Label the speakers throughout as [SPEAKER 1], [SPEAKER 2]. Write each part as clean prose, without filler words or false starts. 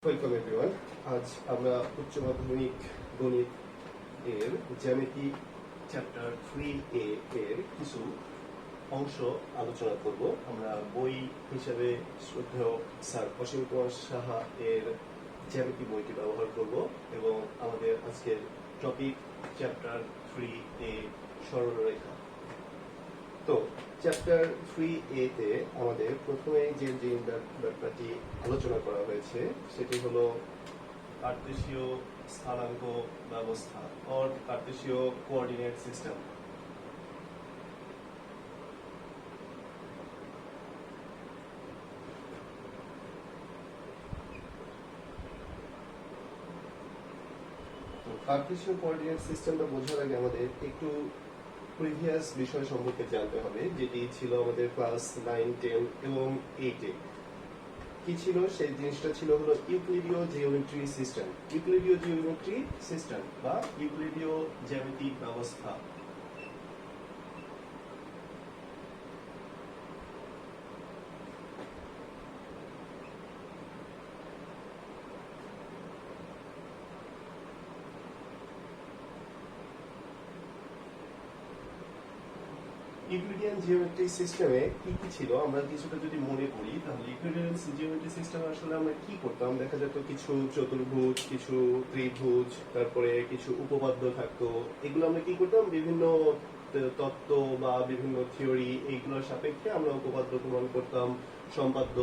[SPEAKER 1] Welcome everyone. আজ আমরা উচ্চ মাধ্যমিক গণিত এর জ্যামিতি চ্যাপ্টার 3A এর কিছু অংশ আলোচনা করব। আমরা বই হিসেবে শ্রদ্ধেয় স্যার অসীম কুমার সাহা এর জ্যামিতি বইটি ব্যবহার করব এবং আমাদের আজকের টপিক চ্যাপ্টার 3A সরলরেখা। তো চ্যাপ্টার 3A তে আমাদের প্রথমে যে ব্যাপারটি আলোচনা করা হয়েছে সেটি হলো কার্তেশীয় স্থানাঙ্ক ব্যবস্থা অর কার্তেশীয় কোঅর্ডিনেট সিস্টেম। তো কার্তেশীয় কোঅর্ডিনেট সিস্টেমটা বোঝার আগে আমাদের একটু প্রিভিয়াস বিষয় সম্পর্কে জানতে হবে, যেটি ছিল আমাদের ক্লাস 9, 10 এবং 8-এ। কি ছিল সেই জিনিসটা? ছিল হলো ইউক্লিডীয় জিওমেট্রি সিস্টেম। ইউক্লিডীয় জিওমেট্রি সিস্টেম বা ইউক্লিডীয় জ্যামিতিক ব্যবস্থা। ইউক্লিডিয়ান জিওমেট্রি সিস্টেমে কি কি ছিল আমরা কিছুটা যদি মনে করি, তাহলে ইউক্লিডিয়ান জিওমেট্রি সিস্টেমে আসলে আমরা কি করতাম? দেখা যেত কিছু চতুর্ভুজ, কিছু ত্রিভুজ, তারপরে কিছু উপপাদ্য থাকতো। এগুলো আমরা কি করতাম? বিভিন্ন তত্ত্ব বা বিভিন্ন থিওরি এইগুলোর সাপেক্ষে আমরা উপপাদ্য প্রমাণ করতাম, সম্পাদ্য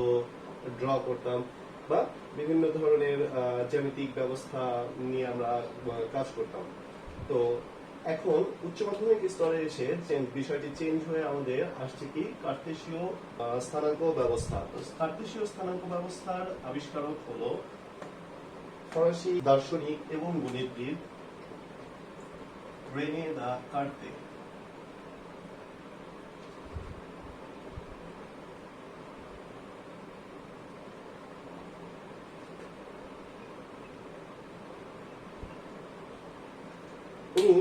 [SPEAKER 1] ড্র করতাম বা বিভিন্ন ধরনের জ্যামিতিক ব্যবস্থা নিয়ে আমরা কাজ করতাম। তো এখন উচ্চ মাধ্যমিক স্তরে এসে বিষয়টি চেঞ্জ হয়ে আমাদের আসছে কি কার্তেশীয় স্থানাঙ্ক ব্যবস্থা। তো কার্তেশীয় স্থানাঙ্ক ব্যবস্থার আবিষ্কারক হলো ফরাসি দার্শনিক এবং গণিতবিদ রেনে দা কার্তে। উনি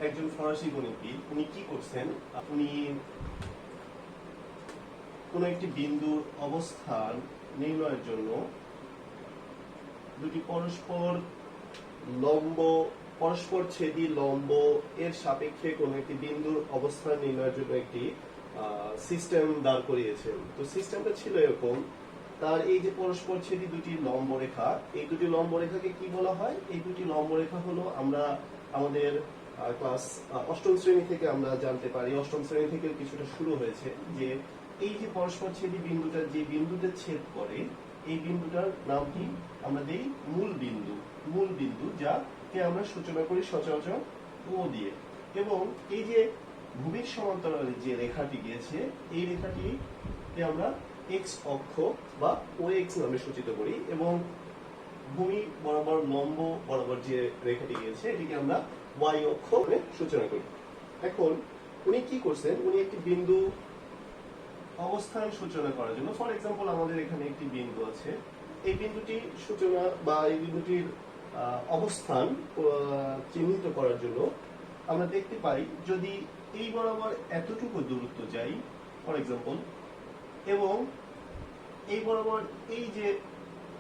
[SPEAKER 1] একজন ফরাসি গণিতবিদ। উনি কি করছেন? উনি কোন একটি বিন্দুর অবস্থান নির্ণয়ের জন্য দুটি পরস্পর ছেদি লম্ব এর সাপেক্ষে কোন একটি বিন্দুর অবস্থান নির্ণয়ের জন্য একটি সিস্টেম দাঁড় করিয়েছেন। তো সিস্টেমটা ছিল এরকম, তার এই যে পরস্পর ছেদি দুটি লম্ব রেখা, এই দুটি লম্ব রেখাকে কি বলা হয়? এই দুটি লম্ব রেখা হলো আমরা আমাদের ক্লাস অষ্টম শ্রেণী থেকে আমরা জানতে পারি, অষ্টম শ্রেণী থেকে কিছুটা শুরু হয়েছে, যে এই যে পরস্পর ছেদি বিন্দুটা যে বিন্দুতে ছেদ করে, এই বিন্দুটার নাম কি? আমরা দেই মূল বিন্দু। মূল বিন্দু যাকে আমরা সূচনা করি সচরাচর ও দিয়ে। এবং এই যে ভূমির সমান্তরালে যে রেখাটি গিয়েছে, এই রেখাটিকে আমরা এক্স অক্ষ বা ও এক্স নামে সূচিত করি, এবং ভূমি বরাবর লম্ব বরাবর যে রেখাটি গিয়েছে এটিকে আমরা ওয়াই অক্ষ সূচনা করি। এখন উনি কি করছেন? উনি একটি বিন্দু অবস্থান সূচনা করার জন্য, ফর এক্সাম্পল আমাদের এখানে একটি বিন্দু আছে, এই বিন্দুটির সূচনা বা এই বিন্দুটির অবস্থান চিহ্নিত করার জন্য আমরা দেখতে পাই, যদি এই বরাবর এতটুকু দূরত্ব যাই ফর এক্সাম্পল, এবং এই বরাবর এই যে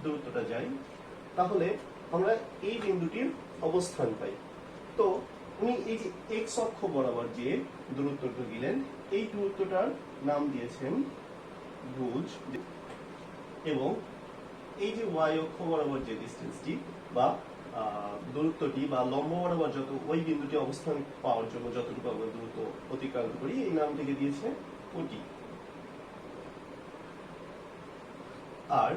[SPEAKER 1] দূরত্বটা যাই, তাহলে আমরা এই বিন্দুটির অবস্থান পাই। তো উনি এই যে এক্স অক্ষ বরাবর যে দূরত্বটা দিলেন, এই দূরত্বটার নাম দিয়েছেন ভুজ, এবং এই যে ওয়াই অক্ষ বরাবর যে ডিসটেন্সটি বা দূরত্বটি বা লম্ব বরাবর যত ওই বিন্দুটি অবস্থান পাওয়ার জন্য যতটুকু আমরা দূরত্ব অতিক্রান্ত করি, এই নামটিকে দিয়েছে ওটি। আর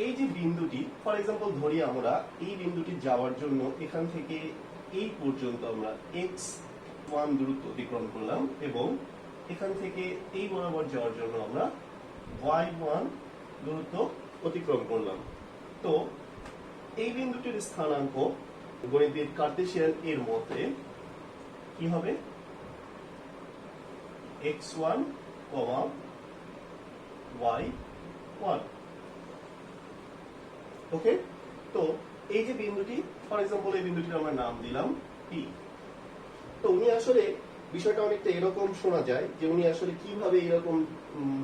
[SPEAKER 1] এই যে বিন্দুটি, ফর এক্সাম্পল ধরি আমরা এই বিন্দুটি যাওয়ার জন্য এখান থেকে এই পর্যন্ত আমরা x1 দূরত্ব অতিক্রম করলাম, এবং এখান থেকে এই বরাবর যাওয়ার জন্য আমরা y1 দূরত্ব অতিক্রম করলাম। তো এই বিন্দুটির স্থানাঙ্ক গণিতবিদ কার্তেশিয়ান এর মতে কি হবে? x1, y1। ওকে, তো এই যে বিন্দুটি, ফর এক্সাম্পল এই বিন্দুটির আমরা নাম দিলাম পি। তো উনি আসলে বিষয়টা অনেকটা এরকম শোনা যায় যে উনি আসলে কিভাবে এরকম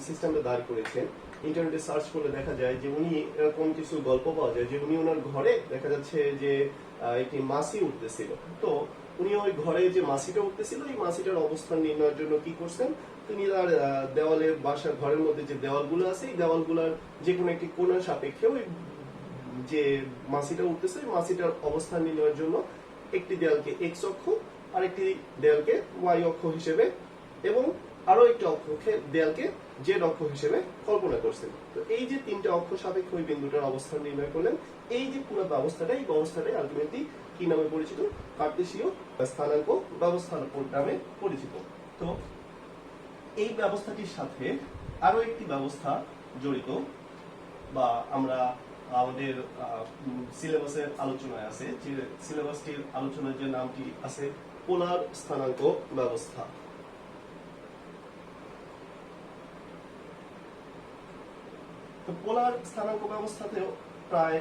[SPEAKER 1] সিস্টেমটা দাঁড় করেছেন। ইন্টারনেটে সার্চ করলে দেখা যায় যে উনি এরকম কিছু গল্প পাওয়া যায় যে উনি ওনার ঘরে দেখা যাচ্ছে যে একটি মাছি উঠতেছিল। তো উনি ওই ঘরে যে মাছিটা উঠতেছিল এই মাছিটার অবস্থান নির্ণয়ের জন্য কি করছেন, তিনি তার দেওয়ালে বাসার ঘরের মধ্যে যে দেওয়ালগুলো আছে এই দেওয়ালগুলোর যে কোনো একটি কোণের সাপেক্ষে ওই যে মাছিটা উঠতেছে এই মাছিটার অবস্থান নির্ণয়ের জন্য একটি দেয়ালকে এক্স অক্ষ, আরেকটি দেয়ালকে ওয়াই অক্ষ হিসেবে এবং আরো একটি অক্ষকে দেয়ালকে জেড অক্ষ হিসেবে কল্পনা করছেন। তো এই যে তিনটা অক্ষ সাপেক্ষে ওই বিন্দুটার অবস্থান নির্ণয় করলেন, এই যে পুরো ব্যবস্থাটা এই ব্যবস্থাটাই আলটিমেটলি কি নামে পরিচিত, কার্তেশীয় স্থানাঙ্ক ব্যবস্থা নামে পরিচিত। তো এই ব্যবস্থাটির সাথে আরো একটি ব্যবস্থা জড়িত বা আমরা আমাদের সিলেবাসের আলোচনায় আছে, যে সিলেবাসটির আলোচনার যে নামটি আছে পোলার স্থানাঙ্ক ব্যবস্থা। তো পোলার স্থানাঙ্ক ব্যবস্থাতেও প্রায়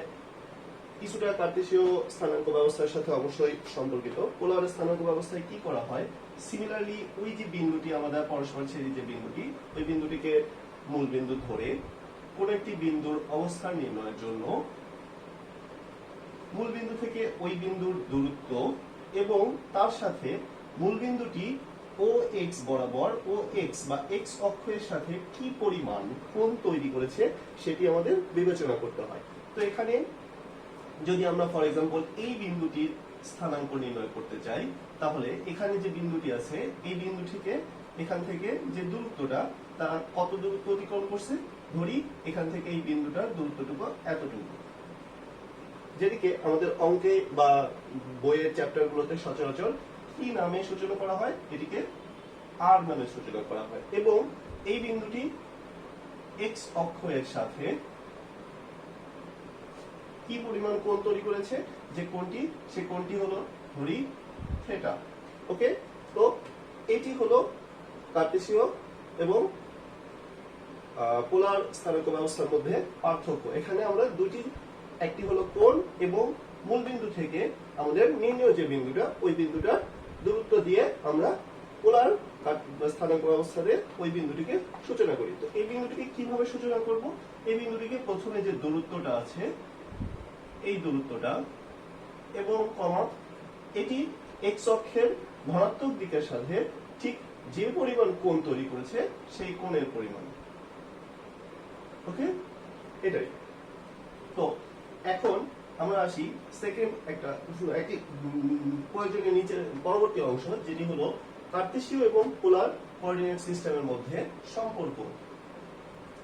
[SPEAKER 1] কিছুটা কার্তেশীয় স্থানাঙ্ক ব্যবস্থার সাথে অবশ্যই সম্পর্কিত। পোলার স্থানাঙ্ক ব্যবস্থায় কি করা হয়, সিমিলারলি ওই যে বিন্দুটি আমাদের পরস্পর ছেদি যে বিন্দুটি, ওই বিন্দুটিকে মূল বিন্দু ধরে কোন একটি বিন্দুর অবস্থান নির্ণয়ের জন্য মূল বিন্দু থেকে ওই বিন্দুর দূরত্ব এবং তার সাথে মূল বিন্দুটি ও এক্স বরাবর ও এক্স বা এক্স অক্ষের সাথে কি পরিমাণ কোণ তৈরি করেছে সেটি আমাদের বিবেচনা করতে হয়। তো এখানে যদি আমরা ফর এক্সাম্পল এই বিন্দুটির স্থানাঙ্ক নির্ণয় করতে চাই, তাহলে এখানে যে বিন্দুটি আছে এই বিন্দু থেকে এখান থেকে যে দূরত্বটা তারা কত দূরত্ব অতিক্রম করছে, ধরি এখান থেকে এই বিন্দুটার দূরত্বটুকু এতটুকু, যেটিকে আমাদের অঙ্কে বা বইয়ের চ্যাপ্টারগুলোতে সচরাচর কি নামে সূচনা করা হয়, এটিকে আর নামে সূচনা করা হয়। এবং এই বিন্দুটি এক্স অক্ষের সাথে কি পরিমাণ কোণ তৈরি করেছে, যে কোণটি সে কোণটি হলো ধরি থিটা। ওকে, তো এটি হলো কার্তেশীয় এবং পোলার স্থানাঙ্ক ব্যবস্থার মধ্যে পার্থক্য। এখানে আমরা দুটি, একটি হলো কোণ এবং মূল বিন্দু থেকে আমাদের নির্ণয় যে বিন্দুটা ওই বিন্দুটা দূরত্ব দিয়ে আমরা পোলার স্থানাঙ্ক ব্যবস্থাতে ওই বিন্দুটিকে সূচনা করি। তো এই বিন্দুটিকে কিভাবে সূচনা করব, এই বিন্দুটিকে প্রথমে যে দূরত্বটা আছে এই দূরত্বটা এবং কমা এটি এক্স অক্ষের ধনাত্মক দিকের সাথে ঠিক যে পরিমাণ কোণ তৈরি করেছে সেই কোণের পরিমাণ। ওকে, এটাই। তো এখন আমরা আসি সেকেন্ড একটি প্রয়োজনীয় নিচে পরবর্তী অংশ, যেটি হলো কার্তেশীয় এবং পোলার কোঅর্ডিনেট সিস্টেমের মধ্যে সম্পর্ক।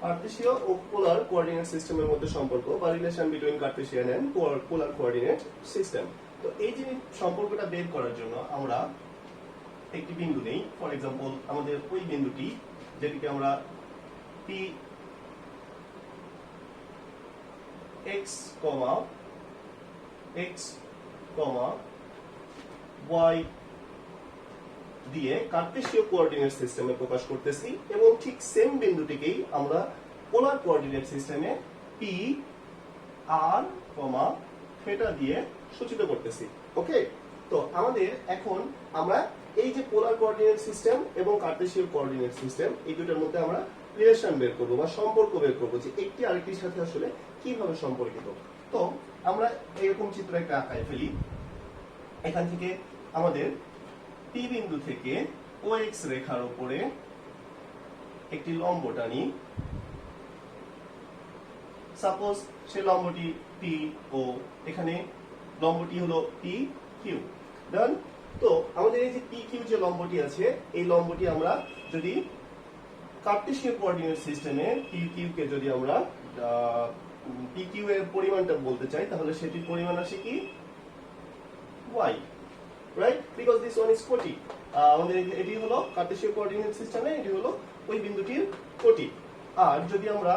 [SPEAKER 1] কার্তেশীয় ও পোলার কোঅর্ডিনেট সিস্টেমের মধ্যে সম্পর্ক বা relation between Cartesian and polar coordinate system. তো এই যে সম্পর্কটা বের করার জন্য আমরা একটি বিন্দু নেই, ফর এক্সাম্পল আমাদের ওই বিন্দুটি যেটিকে আমরা পি এক্স কমা ওয়াই দিয়ে কার্তেশীয় কোঅর্ডিনেট সিস্টেমে প্রকাশ করতেছি এবং ঠিক সেম বিন্দুটিকেই আমরা পোলার কোঅর্ডিনেট সিস্টেমে পি আর কমা থিটা দিয়ে সূচিত করতেছি। ওকে, তো আমাদের এখন আমরা এই যে পোলার কোঅর্ডিনেট সিস্টেম এবং কার্তেশীয় কোঅর্ডিনেট সিস্টেম এই দুটোর মধ্যে আমরা রিলেশন বের করব বা সম্পর্ক বের করব যে একটি আরেকটির সাথে আসলে কিভাবে সম্পর্কিত। তো আমরা এরকম চিত্র একটা আঁকায় ফেলি। এখান থেকে আমাদের পি বিন্দু থেকে ও এক্স রেখার উপরে একটি লম্ব টানি, সাপোজ সে লম্বটি পি ও, এখানে লম্বটি হলো পি কিউ। ডান। তো আমাদের এই যে পি কিউ যে লম্বটি আছে এই লম্বটি আমরা যদি কার্তেশীয় কোঅর্ডিনেট সিস্টেমে পি কিউ কে যদি আমরা পি কিউ এর পরিমাণটা বলতে চাই, তাহলে সেটির পরিমাণ আসে কি y, right? Because this one is কোটি। আমাদের এটি হলো কার্তেশীয় কোঅর্ডিনেট সিস্টেমে এটি হলো ওই বিন্দুটির কোটি। আর যদি আমরা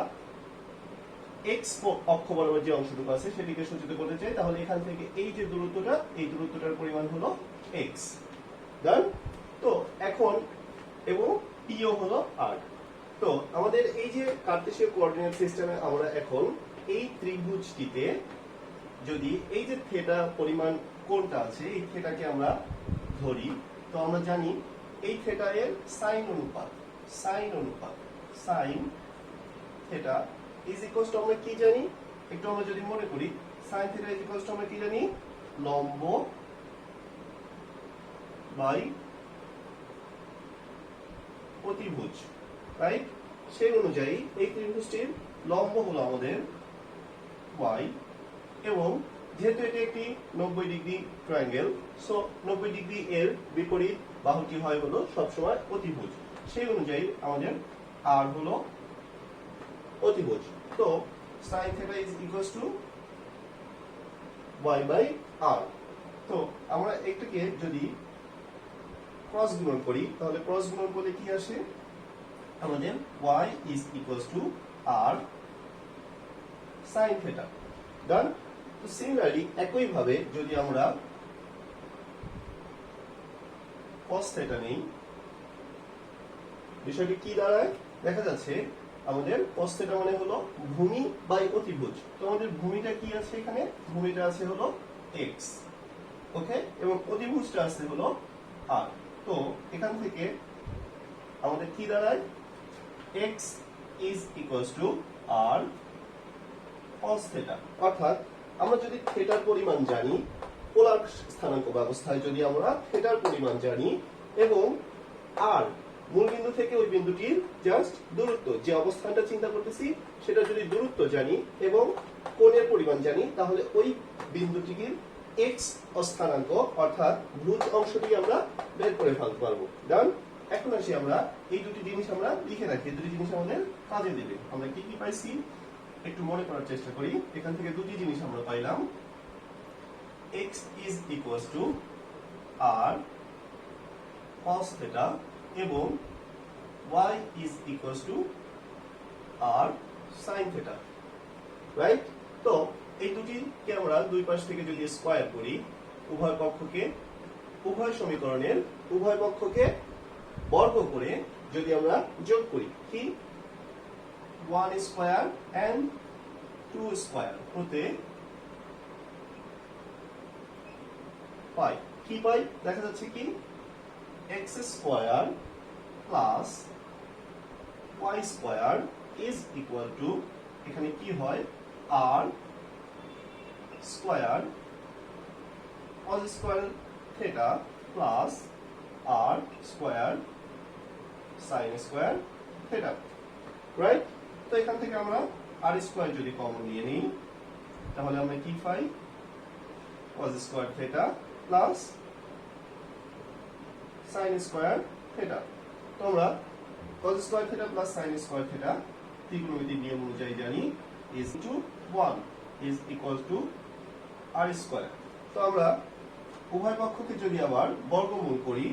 [SPEAKER 1] x অক্ষ বরাবর যে অংশটুকু আছে সেটিকে সূচিত করতে চাই, তাহলে এখান থেকে এই যে দূরত্বটা এই দূরত্বটার পরিমাণ হলো x। ডান। তো এখন এবং পিও হলো r। তো আমাদের এই যে কার্তেশীয় কোঅর্ডিনেট সিস্টেমে আমরা এখন এই ত্রিভুজটিতে যদি এই যে থিটা পরিমাণ কোণটা আছে এই থিটাকে আমরা ধরি, তো আমরা জানি এই থিটা এর সাইন অনুপাত থিটা ইজ ইকুয়ালস টু আমরা কি জানি, একটু আমরা যদি মনে করি sin theta is equals two আমরা কি জানি, লম্ব বাই অতিভুজ, রাইট? সেই অনুযায়ী এই ত্রিভুজটির লম্ব হলো আমাদের y, এবং যেহেতু এটি একটি 90 ডিগ্রি ট্রায়াঙ্গেল, সো 90 ডিগ্রি এর বিপরীত বাহু কি হয় হলো সবসময় অতিভুজ। সেই অনুযায়ী আমাদের r হলো অতিভুজ। তো sin theta is equals to y by r। তো আমরা এটাকে যদি ক্রস গুণন করি তাহলে ক্রস গুণন করলে কি আসে, আমাদের y is equals to r sin theta. Done. তো সিমিলারলি একই ভাবে যদি আমরা cos থিটা নেই, বিষয়টি কি দাঁড়ায়, দেখা যাচ্ছে আমাদের cos থিটা মানে হলো ভূমি বাই অতিভুজ। তো আমাদের ভূমিটা কি আছে এখানে, ভূমিটা আছে হলো x, ওকে, এবং অতিভুজটা আছে হলো r। তো এখান থেকে আমাদের কি দাঁড়ায়, x is equals to r cos theta. অর্থাৎ আমরা যদি থিটার পরিমাণ জানি, পোলার স্থানাঙ্ক ব্যবস্থায় যদি আমরা থিটার পরিমাণ জানি এবং r মূলবিন্দু থেকে ওই বিন্দুটির জাস্ট দূরত্ব, যে অবস্থানটা চিন্তা করতেছি সেটা যদি দূরত্ব জানি এবং কোণের পরিমাণ জানি, তাহলে ওই বিন্দুটির x স্থানাঙ্ক অর্থাৎ ভুজ অংশটি আমরা বের করে ফেলতে পারবো। ডান। এখন আসি আমরা এই দুটি জিনিস আমরা লিখে রাখি, দুটি জিনিস আমাদের কাজে দেবে। আমরা কি কি পাইছি একটু মনে করার চেষ্টা করি। এখান থেকে দুটি জিনিস আমরা পাইলাম, x is equals to r cos theta এবং y is equals to r sin theta, right? তো এই দুটিকে আমরা দুই পাশ থেকে যদি স্কয়ার করি, উভয় পক্ষকে, উভয় সমীকরণের উভয় পক্ষকে বর্গ করে যদি আমরা যোগ করি, কি 1 স্কয়ার এন্ড 2 স্কয়ার হতে পাই, কি পাই, দেখা যাচ্ছে কি x square plus y square is equal two, এখানে কি হয় r square cos square theta plus r square sin square theta, right? তো এখান থেকে আমরা r স্কয়ার যদি কমন নিয়ে নিই তাহলে আমরা কি পাই, cos square theta plus sin square theta. তো আমরা cos square theta plus sin square theta ত্রিকোণমিতির নিয়ম অনুযায়ী জানি is to 1 is equal to r square. তো আমরা উভয় পক্ষকে যদি আবার বর্গমূল করি,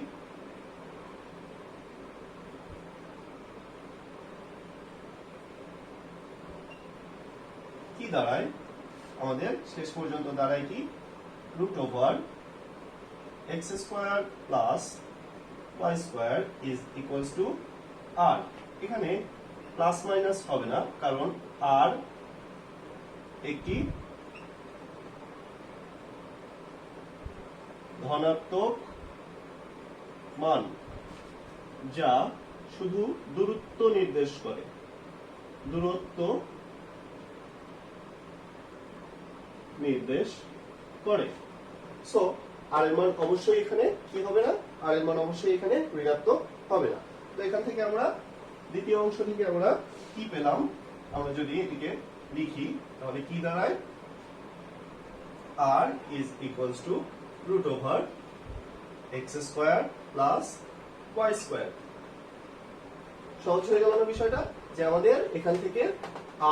[SPEAKER 1] কি দাঁড়ায়, আমাদের শেষ পর্যন্ত দাঁড়ায় কি root over x square plus y square is equals to r। এখানে প্লাস মাইনাস হবে না, কারণ r একটি ধনাত্মক মান যা শুধু দূরত্ব নির্দেশ করে, দূরত্ব নির্দেশ করে। সো আর এর মান অবশ্যই এখানে কি হবে না, আর এর মান অবশ্যই এখানে ঋণাত্মক হবে না। তো এখান থেকে আমরা দ্বিতীয় অংশ থেকে আমরা কি পেলাম, আমরা যদি এটিকে লিখি তাহলে কি দাঁড়ায়, r is equals to root over x square plus y square। সহজ হয়ে গেল না বিষয়টা, যে আমাদের এখান থেকে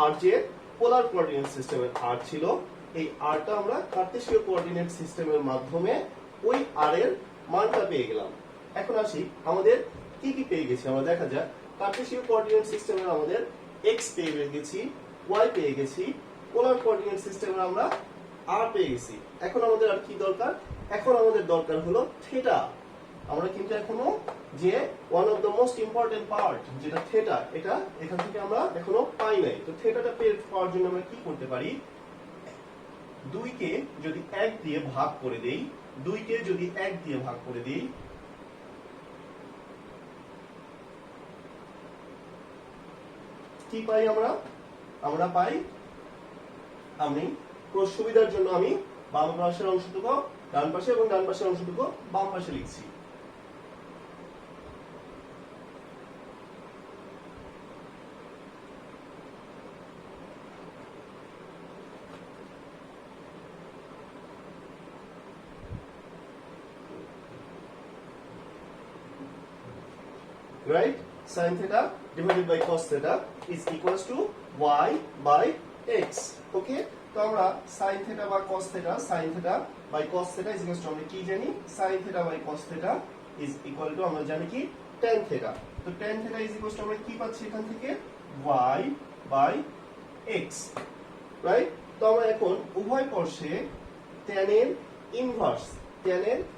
[SPEAKER 1] r যে পোলার কোঅর্ডিনেট সিস্টেমের r ছিল, এই r টা আমরা কার্টেসীয় কোঅর্ডিনেট সিস্টেমের মাধ্যমে ওই r এর মানটা পেয়ে গেলাম। এখন আসি আমাদের কি কি পেয়ে গেছি, আমরা দেখা যাক। কার্টেসীয় কোঅর্ডিনেট সিস্টেমের আমাদের x পেয়ে গেছি, y পেয়ে গেছি, পোলার কোঅর্ডিনেট সিস্টেমের আমরা r পেয়ে গেছি। এখন আমাদের আর কি দরকার, এখন আমাদের দরকার হলো থিটা। আমরা কিন্তু এখনো যে one of the most important part যেটা থিটা, এটা এখান থেকে আমরা এখনো পাই নাই। তো থিটাটা পাওয়ার জন্য আমরা কি করতে পারি, 2 কে যদি 1 দিয়ে ভাগ করে দেই, 2 কে যদি 1 দিয়ে ভাগ করে দেই, কি পাই আমরা, আমরা পাই, আমি সুবিধার জন্য আমি বাম পাশের অংশটুকু ডান পাশে এবং ডান পাশের অংশটুকু বাম পাশে লিখছি। Right? Sin theta divided by cos theta is equals to y by x. Okay? তো আমরা sin theta বা cos theta, sin theta by cos theta is equals to আমরা কি জানি? sin theta by cos theta is equal to আমরা জানি কি tan theta। তো tan theta is equals to আমরা কি পাচ্ছি এখান থেকে y by x। রাইট? তো আমরা এখন উভয় পাশে tan এর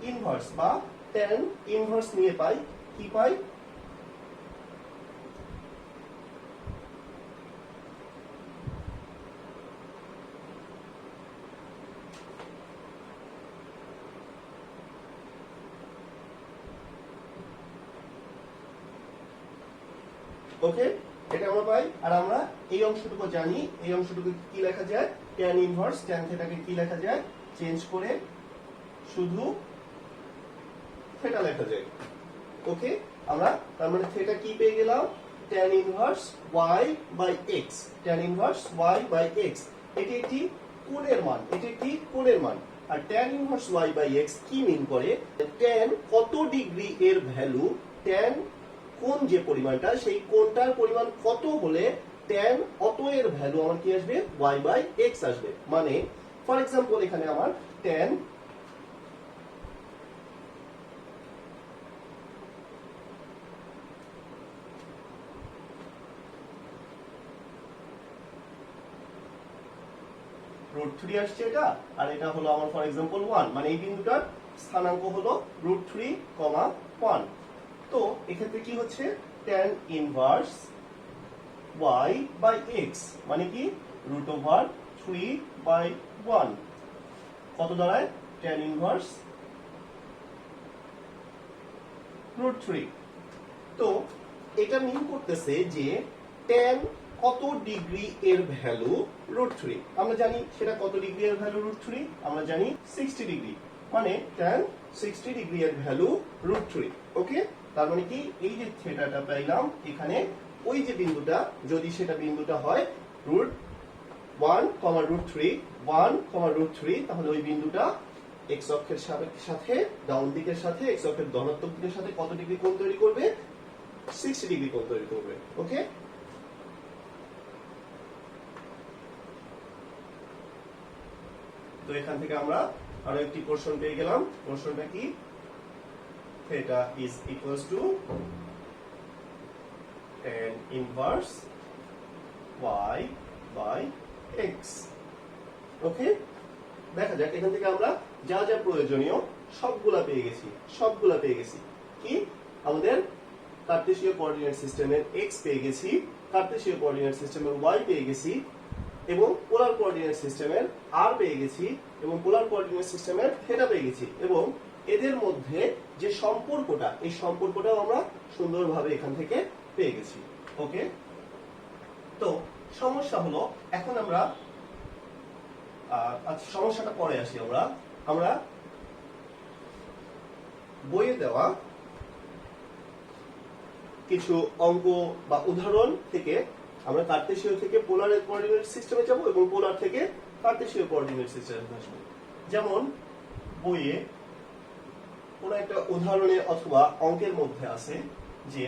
[SPEAKER 1] ইনভার্স বা tan ইনভার্স নিয়ে পাই কি পাই ওকে, এটা আমরা পাই। আর আমরা এই অংশটুকু জানি, এই অংশটুকু কি লেখা যায় tan ইনভার্স tan থিটাকে কি লেখা যায় চেঞ্জ করে শুধু থিটা লেখা যায়। ওকে, আমরা তার মানে থিটা কি পেয়ে গেলাম tan inverse y by x, tan inverse y by x। এটি একটি কোণের মান, এটি একটি কোণের মান। আর tan inverse y by x কি মিন করে tan কত ডিগ্রি এর ভ্যালু, tan কোণ যে পরিমাণটা সেই কোণটার পরিমাণ কত হলে tan অত এর ভ্যালু আমার কি আসবে y বাই x আসবে। মানে ফর এক্সাম্পল এখানে আমার tan √3 আসছে এটা, আর এটা হলো আমার ফর এক্সাম্পল 1, মানে এই বিন্দুটার স্থানাঙ্ক হলো √3, 1। তো এক্ষেত্রে কি হচ্ছে tan inverse y by x মানে কি √3/1 কত দাঁড়ায় tan ইনভার্স √3। তো এটা মিন করতেছে যে tan কত ডিগ্রি এর ভ্যালু √3, আমরা জানি সেটা কত ডিগ্রি এর ভ্যালু √3, আমরা জানি 60 ডিগ্রি, মানে tan 60 ডিগ্রি এর ভ্যালু √3। ওকে, তার মানে কি এই যে থিটাটা পাইলাম এখানে ওই যে বিন্দুটা, যদি সেটা বিন্দুটা হয় √1, √3 তাহলে ওই বিন্দুটা x অক্ষের সাথে ডাউন দিকের সাথে x অক্ষের ধনাত্মক দিকের সাথে কত ডিগ্রি কোণ তৈরি করবে 60 ডিগ্রি কোণ তৈরি করবে। ওকে, তো এখান থেকে আমরা আরো একটি পোরশন পেয়ে গেলাম। পোরশনটা কি theta is equals to tan inverse y by x। ওকে, দেখা যাক এখান থেকে আমরা যা যা প্রয়োজনীয় সবগুলা পেয়ে গেছি। কি আমাদের কার্টেসীয় কোঅর্ডিনেট সিস্টেমের x পেয়ে গেছি, কার্টেসীয় কোঅর্ডিনেট সিস্টেমের y পেয়ে গেছি, এবং পোলার কোঅর্ডিনেট সিস্টেমের r পেয়ে গেছি, এবং পোলার কোঅর্ডিনেট সিস্টেমের থিটা পেয়ে গেছি, এবং এদের মধ্যে যে সম্পর্কটা এই সম্পর্কটাও আমরা সুন্দরভাবে এখান থেকে পেয়ে গেছি। ওকে, তো সমস্যা হলো এখন আমরা সমস্যাটা পরে আসি। আমরা বইয়ে দেওয়া কিছু অঙ্ক বা উদাহরণ থেকে আমরা কার্টেসীয় থেকে পোলার কোঅর্ডিনেট সিস্টেমে যাব এবং পোলার থেকে কার্টেসীয় কোঅর্ডিনেট সিস্টেমে আসব। যেমন বইয়ে কোন একটা উদাহরণে অথবা অঙ্কের মধ্যে আছে যে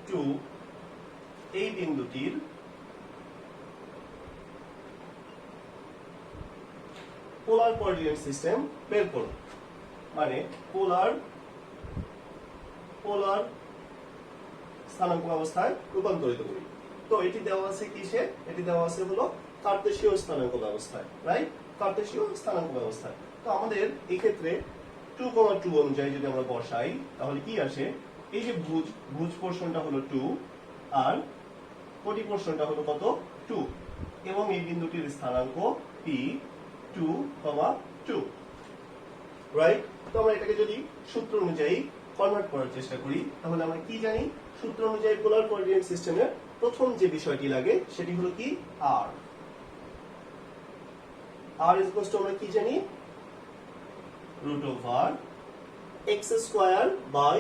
[SPEAKER 1] 2, এই বিন্দুটির পোলার কোঅর্ডিনেট সিস্টেম বের করুন, মানে পোলার স্থানাঙ্ক ব্যবস্থায় রূপান্তরিত করি। তো এটি দেওয়া আছে কিসে, এটি দেওয়া আছে হলো কার্টেসীয় স্থানাঙ্ক ব্যবস্থায়, রাইট, কার্টেসীয় স্থানাঙ্ক ব্যবস্থায়। তো আমাদের এই ক্ষেত্রে 2,2 অনুযায়ী যদি আমরা বসাই তাহলে কি আসে, এই যে ভুজ পোরশনটা হলো 2 আর কোটি পোরশনটা হলো কত 2। এবং এই বিন্দুটির স্থানাঙ্ক p2, 2, রাইট? তো আমরা এটাকে যদি সূত্র অনুযায়ী কনভার্ট করার চেষ্টা করি তাহলে আমরা কি জানি? সূত্র অনুযায়ী পোলার কোঅর্ডিনেট সিস্টেমের প্রথম যে বিষয়টি লাগে সেটি হলো কি r আমরা কি জানি? x square by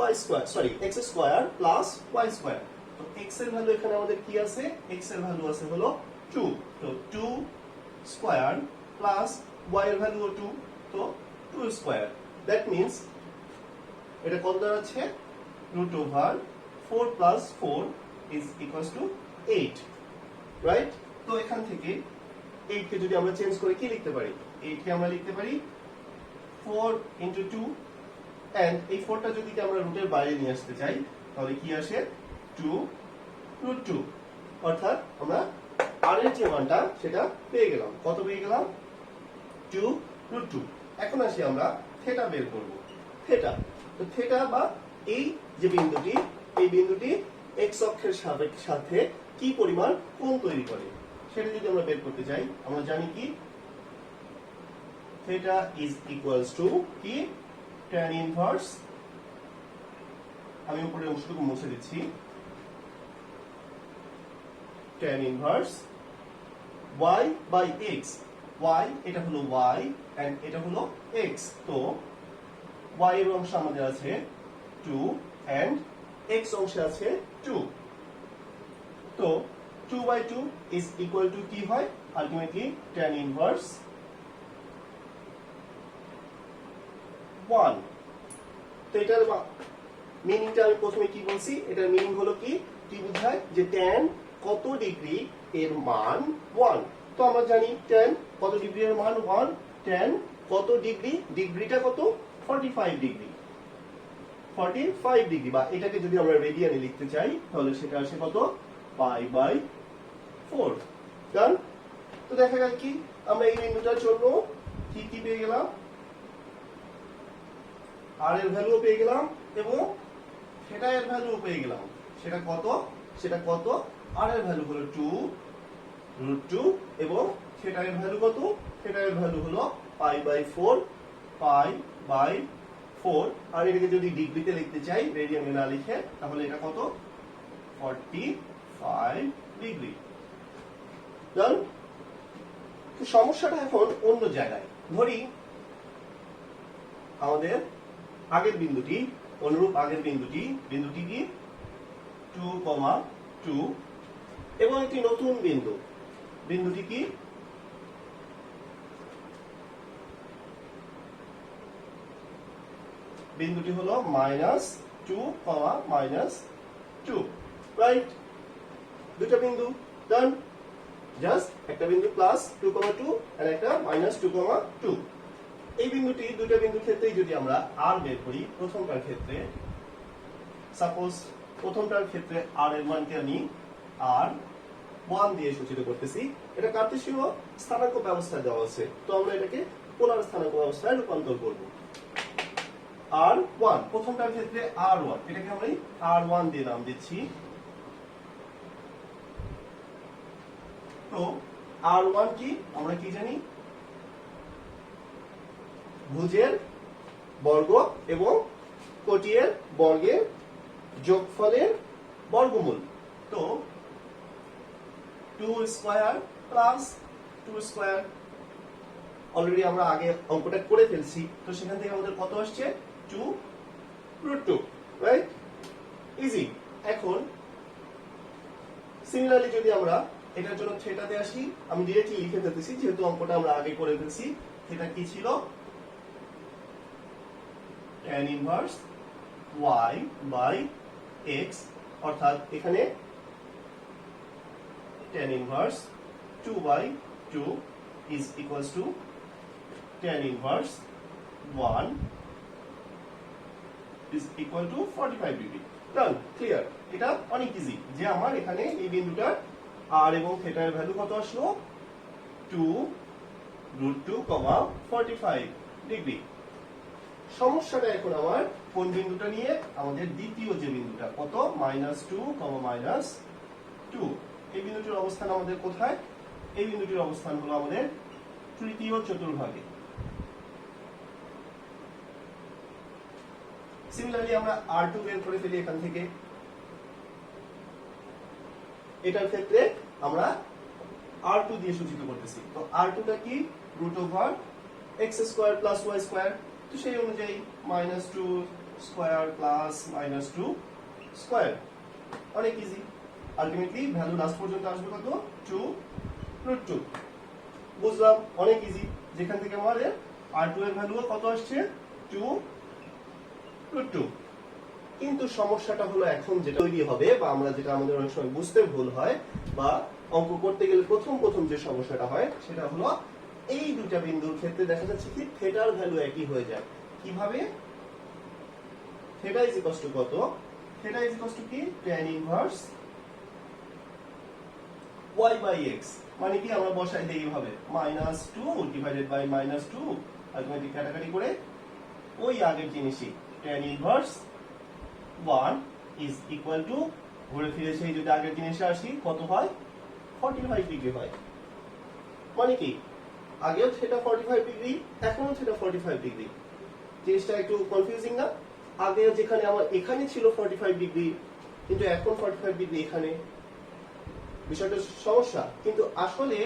[SPEAKER 1] y square, sorry x square plus y square. তো x এর ভ্যালু এখানে আমাদের কি আছে? x এর ভ্যালু আছে হলো 2, তো 2 স্কয়ার প্লাস y এর ভ্যালু 2, তো 2 স্কয়ার। দ্যাট মিন্স এটা কত দাঁড়াচ্ছে? √4 plus 4 is equals two 8, right? তো এখান থেকে 8 কে যদি আমরা চেঞ্জ করে কি লিখতে পারি? 8 কে আমরা লিখতে পারি 4 ইনটু 2, এন্ড এই 4 টা যদি আমরা রুটের বাইরে নিয়ে আসতে চাই তাহলে কি আসে? 2√2, অর্থাৎ আমরা r এর যে মানটা সেটা পেয়ে গেলাম। কত পেয়ে গেলাম? 2√2। এখন আসি আমরা থিটা বের করব। থিটা, তো থিটা বা এই যে বিন্দুটি, এই বিন্দুটি x অক্ষের সাথে কি পরিমাণ কোণ তৈরি করে সেটা যদি আমরা বের করতে চাই, আমরা জানি কি থিটা ইজ ইকুয়ালস টু কি? tan ইনভার্স, আমি উপরের অংশটুকু মুছে দিচ্ছি, tan inverse y by x। y এটা হলো y এন্ড এটা হলো x, তো y এর অংশ আমাদের আছে 2 এন্ড x অংশে আছে 2, তো 2/2 ইজ ইকুয়াল টু কি হয়? Ultimately tan inverse 1। তো এটার মিনিংটা আমি প্রথমে কি বলছি? এটার মিনিং হলো কি বোঝায়? যে tan কত ডিগ্রি এর মান 1। তো আমরা জানি tan কত ডিগ্রি এর মান 1, tan কত ডিগ্রি, ডিগ্রিটা কত? 45 ডিগ্রি, 45 ডিগ্রি, বা এটাকে যদি আমরা রেডিয়ানে লিখতে চাই তাহলে সেটা আসে কত? π/4। ডান? তো দেখা গেল কি আমরা এই বিন্দুটার জন্য কি কি পেয়ে গেলাম? r এর ভ্যালু পেয়ে গেলাম এবং থিটা এর ভ্যালু পেয়ে গেলাম। সেটা কত? r এর ভ্যালু হলো 2√2 এবং থিটা এর ভ্যালু কত? থিটা এর ভ্যালু হলো π/4, π/4। আর এটাকে যদি ডিগ্রিতে লিখতে চাই রেডিয়ানে না লিখে তাহলে এটা কত? 45 ডিগ্রি। ডান? তো সমস্যাটা এখন অন্য জায়গায়। ধরি আমাদের আগের বিন্দুটি, অনুরূপ আগের বিন্দুটি কি 2,2 এবং একটি নতুন বিন্দুটি কি বিন্দুটি হলো -2, -2, রাইট? দুটো বিন্দু। ডান? জাস্ট একটা বিন্দু প্লাস 2,2 আর একটা -2,2। এই বিন্দুটি, দুটো বিন্দুর ক্ষেত্রেই যদি আমরা r বের করি, প্রথমটার ক্ষেত্রে সাপোজ প্রথমটার ক্ষেত্রে r এর মানকে আমি r1 দিয়ে সূচিত করতেছি। এটা কার্টেসীয় স্থানাঙ্ক ব্যবস্থায় দেওয়া আছে, তো আমরা এটাকে পোলার স্থানাঙ্ক ব্যবস্থায় রূপান্তর করব। r1 প্রথমটার ক্ষেত্রে r1, এটাকে আমরা r1 দিয়ে নাম দিচ্ছি। তো r1 কি আমরা কি জানি? ভুজের বর্গ এবং কোটিয়ের বর্গের যোগফলের বর্গমূল। তো 2 স্কয়ার প্লাস 2 স্কয়ার, অলরেডি আমরা আগে অঙ্কটা করে ফেলছি, তো সেখান থেকে আমাদের কত আসছে? 2√2, রাইট? ইজি। এখন সিমিলারলি যদি আমরা এটার জন্য থিটাতে আসি, আমি ডিরেক্টলি লিখে দিতেছি যেহেতু অঙ্কটা আমরা আগে করে ফেলছি। থিটা কি ছিল? tan inverse y by x, অর্থাৎ এখানে tan inverse 2/2 is equals to tan inverse 1 is equal to 45 degree. Done? Clear? এটা অনেক ইজি যে আমার এখানে এই বিন্দুটার r এবং থিটা এর ভ্যালু কত আসলো? 2√2, 45 ডিগ্রি। সমস্যাটা এখন আমার কোন বিন্দুটা নিয়ে? আমাদের দ্বিতীয় যে বিন্দুটা, কত? -2, -2। এই বিন্দুটির অবস্থান আমাদের কোথায়? এই বিন্দুটির অবস্থান হলো আমাদের তৃতীয় চতুর্ভাগে। সিমিলারলি আমরা R2 বের করে ফেলি এখান থেকে। এটার ক্ষেত্রে আমরা R2 দিয়ে সূচিত করতেছি। তো R2 টা কি? Root over x square plus y square. তো সেই অনুযায়ী -2 স্কয়ার প্লাস -2 স্কয়ার। অনেক ইজি। আলটিমেটলি ভ্যালু লাস্ট পর্যন্ত আসবে কত? 2 রুট 2। বুঝলাম, অনেক ইজি। যেখান থেকে আমাদের R2 এর ভ্যালু কত আসছে? 2 রুট 2। কিন্তু সমস্যাটা হলো এখন যেটা তৈরি হবে, বা আমরা যেটা আমাদের অনেক সময় বুঝতে ভুল হয়, বা অঙ্ক করতে গেলে প্রথম যে সমস্যাটা হয় সেটা হলো এই দুটা বিন্দুর ক্ষেত্রে দেখা যাচ্ছে কি থিটার ভ্যালু একই হয়ে যায়। কিভাবে? থিটা ইজ ইকুয়ালস টু কত? থিটা ইজ ইকুয়ালস টু কি? tan inverse y by x। মানে কি আমরা বসাই দেই এইভাবে -2 ডিভাইডেড বাই -2, আলটিমেটলি কাটাকাটি করে ওই আগের জিনিসই tan inverse 1 is equal two, ঘুরে ফিরে সেই যদি আগের জিনিসে আসি কত হয়? 45 ডিগ্রি হয়। মানে কি আগেও থিটা 45 ডিগ্রি, এখনো থিটা 45 ডিগ্রি। জিনিসটা একটু কনফিউজিং না? আগে যেখানে আমার এখানে ছিল 45 ডিগ্রি, কিন্তু এখন 45 ডিগ্রি এখানে। বিষয়টা সমস্যা, কিন্তু আসলে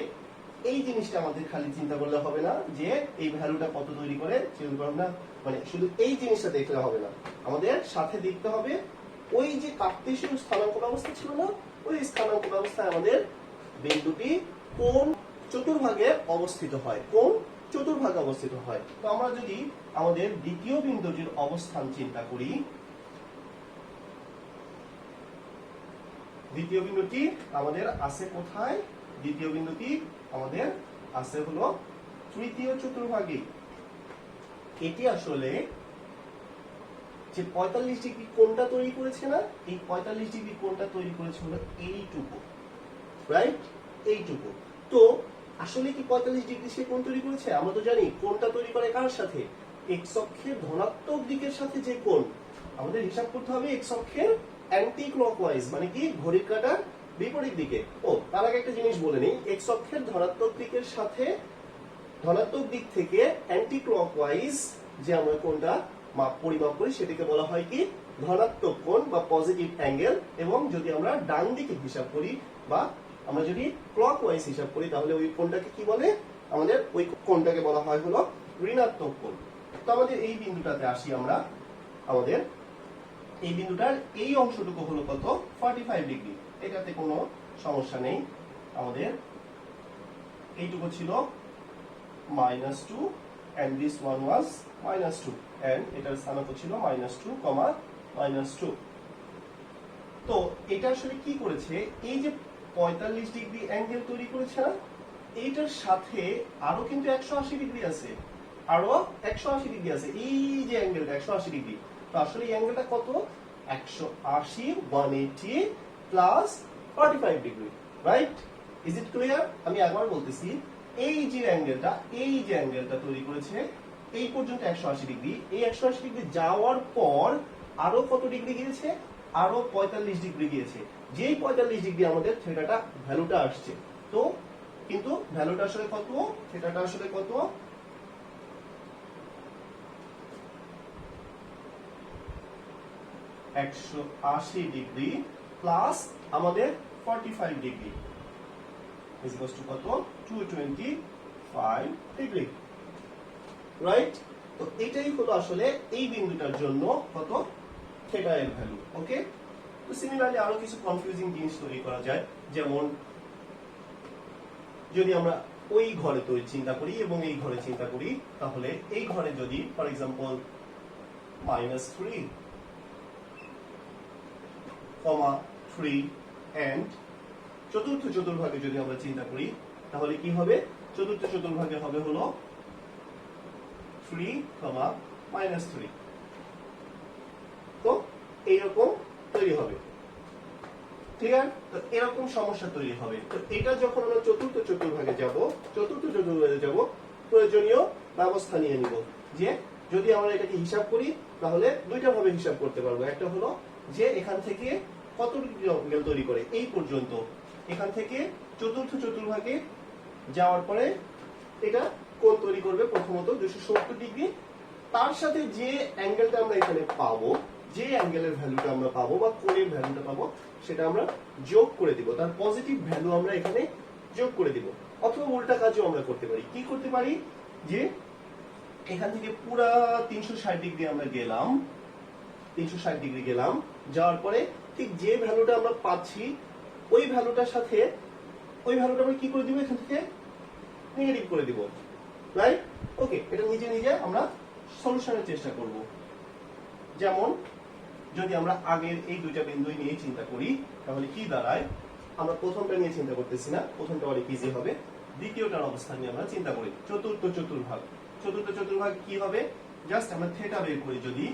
[SPEAKER 1] এই জিনিসটা আমাদের খালি চিন্তা করলে হবে না যে এই ভ্যালুটা কত তৈরি করে, না মানে শুধু এই জিনিসটা দেখলে হবে না, আমাদের সাথে দেখতে হবে ওই যে কার্টেসীয় স্থানাঙ্ক ব্যবস্থা ছিল না, ওই স্থানাঙ্ক ব্যবস্থায় আমাদের বিন্দুটি কোন চতুর্ভাগে অবস্থিত হয়, কোন চতুর্ভাগে অবস্থিত হয়। তো আমরা যদি আমাদের দ্বিতীয় বিন্দুটির অবস্থান চিন্তা করি, দ্বিতীয় বিন্দুটি আমাদের আছে কোথায়? দ্বিতীয় বিন্দুটি আমাদের আছে হলো তৃতীয় চতুর্ভাগে। এটি আসলে যে 45 ডিগ্রি কোণটা তৈরি করেছে না, এই 45 ডিগ্রি কোণটা তৈরি করেছে হলো এইটুকু, রাইট? এইটুকু। তো আসলে কি 45 ডিগ্রি সে কোণ তৈরি করেছে? আমরা তো জানি কোণটা তৈরি করে কার সাথে? x অক্ষের ধনাত্মক দিকের সাথে যে কোণ, আমাদের হিসাব করতে হবে x অক্ষের অ্যান্টি ক্লকওয়াইজ, মানে কি ঘড়ির কাঁটার বিপরীত দিকে। ও তার আগে একটা জিনিস বলে নিই, x অক্ষের ধনাত্মক দিকের সাথে ধনাত্মক দিক থেকে অ্যান্টি ক্লকওয়াইজ যে আমরা কোণটা পরিমাপ করি সেটাকে বলা হয় কি ধনাত্মক কোণ বা পজিটিভ অ্যাঙ্গেল। এবং যদি আমরা ডান দিকে হিসাব করি বা আমরা যদি ক্লকওয়াইজ হিসাব করি তাহলে ওই কোণটাকে কি বলে? আমাদের ওই কোণটাকে বলা হয় হলো ঋণাত্মক কোণ। তো আমাদের এই বিন্দুটাতে আসি আমরা, আমাদের এই বিন্দুটার এই অংশটুকু হলো কত? 45 ডিগ্রি। এটাতে কোনো সমস্যা নেই। আমাদের এইটুকু ছিল -2 and this one was -2 and এটার স্থানাঙ্ক ছিল -2, -2। তো এটা আসলে কি করেছে? এই যে 45 ডিগ্রি অ্যাঙ্গেল তৈরি করেছে না, এইটার সাথে আরো কিন্তু 180 ডিগ্রি আছে, আরো 180 ডিগ্রি আছে। এই যে অ্যাঙ্গেলটা 180 ডিগ্রি, তো আসলে এই অ্যাঙ্গেলটা কত? 180, 180 plus 45 degree, right? Is it clear? আমি একবার বলতেছি, এই যে অ্যাঙ্গেলটা তৈরি করেছে এই পর্যন্ত 180 ডিগ্রি, এই 180 ডিগ্রি যাওয়ার পর আরো কত ডিগ্রি গিয়েছে? আরো 45 ডিগ্রি গিয়েছে। যেই 45 ডিগ্রি আমাদের থিটাটা ভ্যালুটা আসছে। তো কিন্তু ভ্যালুটা আসলে কত? থিটাটা আসলে কত? 180 ডিগ্রি প্লাস আমাদের 45 ডিগ্রি ইজ ইকুয়ালস টু কত? 225 ডিগ্রি, রাইট? তো এটাই হলো আসলে এই বিন্দুটার জন্য কত? থিটা এর ভ্যালু। ওকে, তো সিমিলারলি আরো কিছু কনফিউজিং জিনিস তৈরি করা যায়, যেমন যদি আমরা ওই ঘরে তৈরি চিন্তা করি এবং এই ঘরে চিন্তা করি, তাহলে এই ঘরে যদি ফর এক্সাম্পল -3, 3 এন্ড চতুর্থ চতুর্ভাগে যদি আমরা চিন্তা করি তাহলে কি হবে? চতুর্থ চতুর্ভাগে হবে হলো 3, -3। তো এইরকম তৈরি হবে, ক্লিয়ার? তো এরকম সমস্যা তৈরি হবে। তো এটা যখন আমরা চতুর্থ চতুর্ভাগে যাব প্রয়োজনীয় ব্যবস্থা নিয়ে নিব, যে যদি আমরা এটাকে হিসাব করি তাহলে দুইটা ভাবে হিসাব করতে পারবো। একটা হলো যে এখান থেকে কত ডিগ্রি অ্যাঙ্গেল তৈরি করে এই পর্যন্ত, এখান থেকে চতুর্থ চতুর্ভাগে যাওয়ার পরে এটা কোণ তৈরি করবে প্রথমত 270 ডিগ্রি। তার সাথে যে অ্যাঙ্গেলটা আমরা এখানে পাবো, যে অ্যাঙ্গেলের ভ্যালুটা আমরা পাবো বা কোণের ভ্যালুটা পাবো, সেটা আমরা যোগ করে দিব। তার পজিটিভ ভ্যালু আমরা এখানে যোগ করে দিব। অথবা উল্টা কাজও আমরা করতে পারি। কি করতে পারি, যে এখান থেকে পুরা 360 ডিগ্রি আমরা গেলাম, 360 ডিগ্রি গেলাম, যাওয়ার পরে ঠিক যে ভ্যালুটা আমরা পাচ্ছি ওই ভ্যালুটার সাথে ওই ভ্যালুটা আমরা কি করে দিব, এখান থেকে নেগেটিভ করে দিব, রাইট? ওকে, এটা নিজে নিজে আমরা সলিউশনের চেষ্টা করব। যেমন যদি আমরা আগের এই দুইটা বিন্দু নিয়ে চিন্তা করি তাহলে কি দাঁড়ায়, আমরা প্রথমটা নিয়ে চিন্তা করতেছি না, প্রথমটা অনেক ইজি হবে। দ্বিতীয়টার অবস্থান নিয়ে আমরা চিন্তা করি। চতুর্থ চতুর্ভাগ, চতুর্থ চতুর্ভাগ কি হবে, জাস্ট আমরা থিটা বের করি। যদি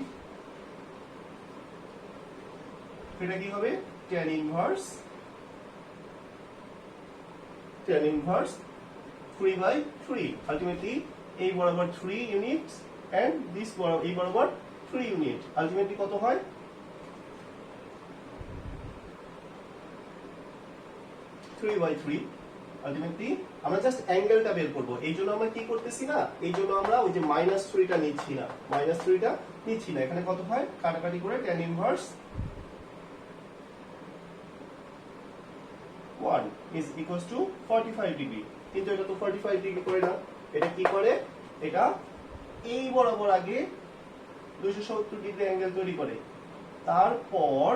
[SPEAKER 1] থিটা কি হবে, tan ইনভার্স 3/3, আলটিমেটলি এই বরাবর 3 ইউনিটস এন্ড দিস বরাবর এই বরাবর 3 ইউনিট, আলটিমেটলি কত হয় 3/3। আলটিমেটলি আমরা জাস্ট অ্যাঙ্গেলটা বের করব। এই জন্য আমরা কি করতেছি না, এই জন্য আমরা ওই যে -3টা নিচ্ছি না, -3টা নিচ্ছি না। এখানে কত হয়, কাটাকাটি করে tan inverse 1 is equals to 45 degree. কিন্তু এটা তো 45 ডিগ্রি করে না, এটা কি করে, এটা এই বরাবর আগে 270 ডিগ্রি অ্যাঙ্গেল তৈরি করে, তারপর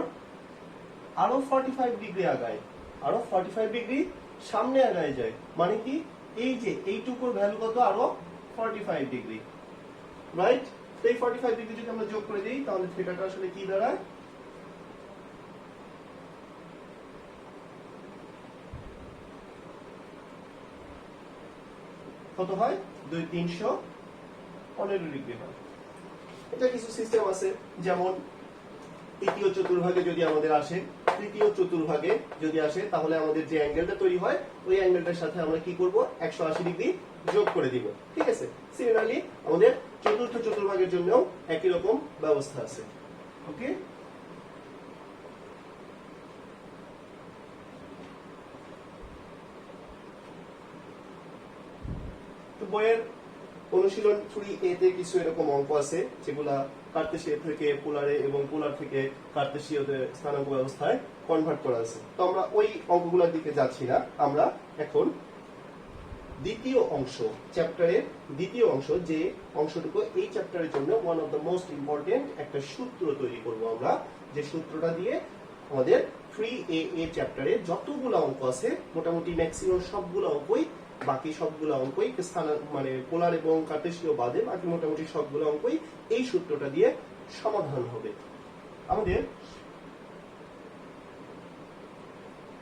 [SPEAKER 1] আরো 45 ডিগ্রি আগায়, আরো 45 ডিগ্রি সামনে আগায় যায়। মানে কি, এই যে এইটুকুর ভ্যালু কত, আরো 45 ডিগ্রি, রাইট? তো এই 45 ডিগ্রি যদি আমরা যোগ করে দিই তাহলে থিটাটা আসলে কি দাঁড়ায়, কত হয়, 315 ডিগ্রি হয়। এটা কিছু সিস্টেম আছে, যেমন তৃতীয় চতুর্ভাগে যদি আমাদের আসে, তৃতীয় চতুর্ভাগে যদি আসে তাহলে আমাদের যে অ্যাঙ্গেলটা তৈরি হয় ওই অ্যাঙ্গেলটার সাথে আমরা কি করব, 180 ডিগ্রি যোগ করে দিব। ঠিক আছে, সিমিলারলি আমাদের চতুর্থ চতুর্ভাগের জন্যও একই রকম ব্যবস্থা আছে। ওকে, তো বইয়ের অনুশীলন 3A তে কিছু এরকম অঙ্ক আছে যেগুলা কার্তেশীয় থেকে পোলারে এবং পোলার থেকে কার্তেশীয়তে স্থানাঙ্ক ব্যবস্থায় কনভার্ট করা আছে। তো আমরা ওই অঙ্কগুলোর দিকে যাচ্ছি না, আমরা এখন দ্বিতীয় অংশ, চ্যাপ্টারের দ্বিতীয় অংশ, যে অংশটুকু এই চ্যাপ্টারের জন্য one of the most important একটা সূত্র তৈরি করব আমরা, যে সূত্রটা দিয়ে আমাদের 3A চ্যাপ্টারে যতগুলো অঙ্ক আছে মোটামুটি ম্যাক্সিমাম সবগুলো অঙ্কই, বাকি সবগুলো অঙ্কই মানে পোলার এবং কার্তেশীয় বাদে বাকি মোটামুটি সবগুলো অঙ্কই এই সূত্রটা দিয়ে সমাধান হবে। আমাদের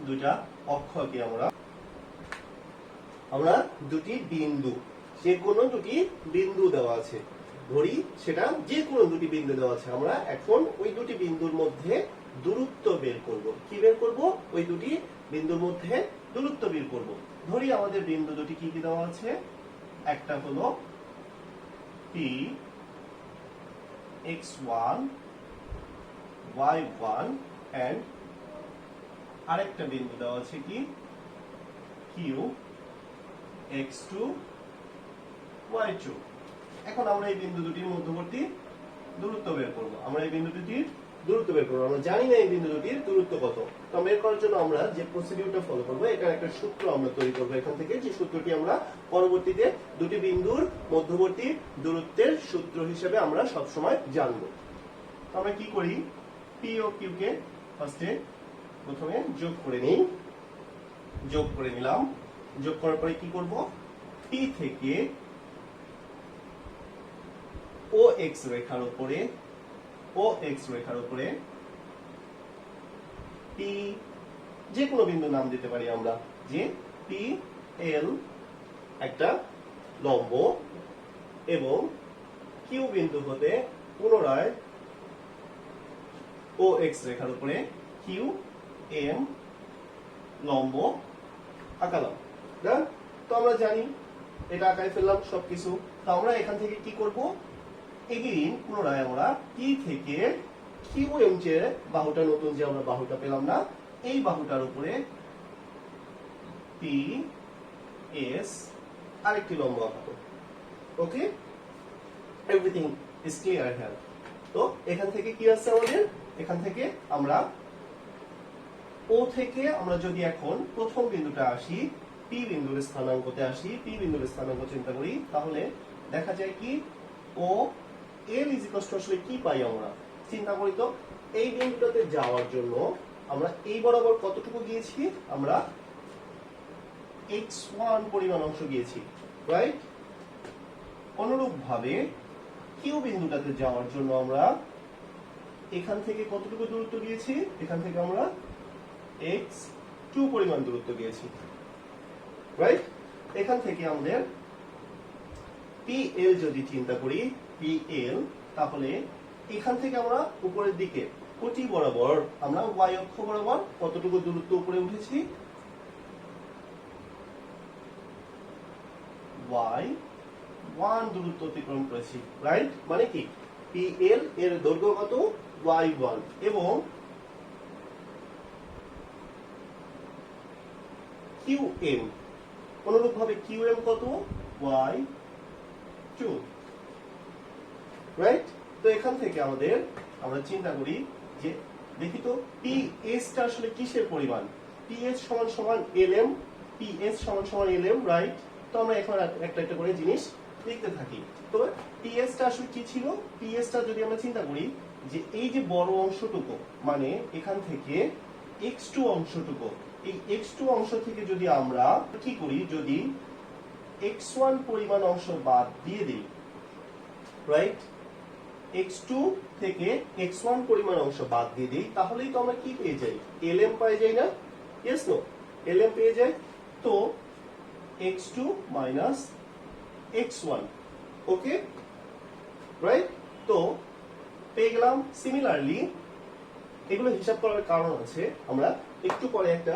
[SPEAKER 1] দুইটা অক্ষ কি, আমরা দুটি বিন্দু, যে কোনো দুটি বিন্দু দেওয়া আছে, ধরি সেটা যে কোনো দুটি বিন্দু দেওয়া আছে। আমরা এখন ওই দুটি বিন্দুর মধ্যে দূরত্ব বের করব। কি বের করব, ওই দুটি বিন্দুর মধ্যে দূরত্ব বের করব। ধরি আমাদের বিন্দু দুটি কি কি দেওয়া আছে, একটা হলো P x1 y1 এন্ড আরেকটা বিন্দু দেওয়া আছে কি Q x2 y2। এখন আমরা এই বিন্দু দুটির মধ্যবর্তী দূরত্ব বের করব। আমরা এই বিন্দু দুটির দূরত্ব বের করব, আমরা জানি না এই বিন্দু দুটির দূরত্ব কত। তো বের করার জন্য আমরা যে প্রসিডিউরটা ফলো করব, এটার একটা সূত্র আমরা তৈরি করব এখান থেকে, যে সূত্রটি আমরা পরবর্তীতে দুটি বিন্দুর মধ্যবর্তী দূরত্বের সূত্র হিসেবে আমরা সব সময় জানব। তো আমরা কি করি, P ও Q কে ফার্স্টে প্রথমে যোগ করে নিই, যোগ করে নিলাম। যোগ করার পরে কি করব, P থেকে OX রেখার উপরে P, যে কোনো বিন্দু নাম দিতে পারি আমরা, যে PL একটা লম্ব এবং Q বিন্দু হতে পুনরায় OX রেখার উপরে QM লম্ব আঁকালাম। তো আমরা জানি এটা আঁকায় ফেললাম সবকিছু। তো আমরা এখান থেকে কি করব, এগেইন পুনরায় আমরা P থেকে QM যে বাহুটা, নতুন যে আমরা বাহুটা পেলাম না, এই বাহুটার উপরে P এস আরেকটি লম্ব আঁকাবো। ওকে, এভরিথিং ইজ ক্লিয়ার হিয়ার। তো এখান থেকে কি আসছে আমাদের, এখান থেকে আমরা ও থেকে আমরা যদি এখন প্রথম বিন্দুটা আসি, পি বিন্দুর স্থানাঙ্কতে আসি, পি বিন্দুর স্থানাঙ্ক চিন্তা করি, তাহলে দেখা যায় কি ও এল ইজ ইকুয়াল টু আসলে কি পাই আমরা চিন্তা করি তো। এই বিন্দুটাতে যাওয়ার জন্য আমরা এই বরাবর কতটুকু গিয়েছি, আমরা x1 পরিমাণ অংশ গিয়েছি, রাইট। অনুরূপ ভাবে কিউ বিন্দুটাতে যাওয়ার জন্য আমরা এখান থেকে কতটুকু দূরত্ব গিয়েছি, এখান থেকে আমরা x2 পরিমাণ দূরত্ব গিয়েছি, রাইট। এখান থেকে আমাদের PL যদি চিন্তা করি, PL, তাহলে এখান থেকে আমরা উপরের দিকে কোটি বরাবর আমরা y অক্ষ বরাবর কতটুকু দূরত্ব উপরে উঠেছি, y1 দূরত্ব অতিক্রম করেছি, রাইট। মানে কি PL এর দৈর্ঘ্য কত, y1, এবং QM অনুরূপ ভাবে QM কত, y2, রাইট। তো এখান থেকে আমাদের আমরা চিন্তা করি যে দেখি তো PS টা আসলে কিসের পরিমাণ, PS সমান সমান LM, PS সমান সমান LM, রাইট। তো আমরা এখন একটা একটা করে জিনিস লিখতে থাকি। তো PS টা আসলে কি ছিল, PS টা যদি আমরা চিন্তা করি যে এই যে বড় অংশটুকু, মানে এখান থেকে x2 অংশটুকু, এই x2 অংশ থেকে যদি আমরা কি করি, যদি x1 পরিমাণ অংশ বাদ দিয়ে দিই, রাইট, x2 থেকে x1 পরিমাণ অংশ বাদ দিয়ে দিই, তাহলেই তো আমরা কি পেয়ে যাই, lm পেয়ে যাই না, ইয়েস নো, lm পেয়ে যাই। তো x2 মাইনাস x1, ওকে, রাইট। তো পেয়ে গেলাম। সিমিলারলি এগুলো হিসাব করার কারণ আছে, আমরা একটু পরে একটা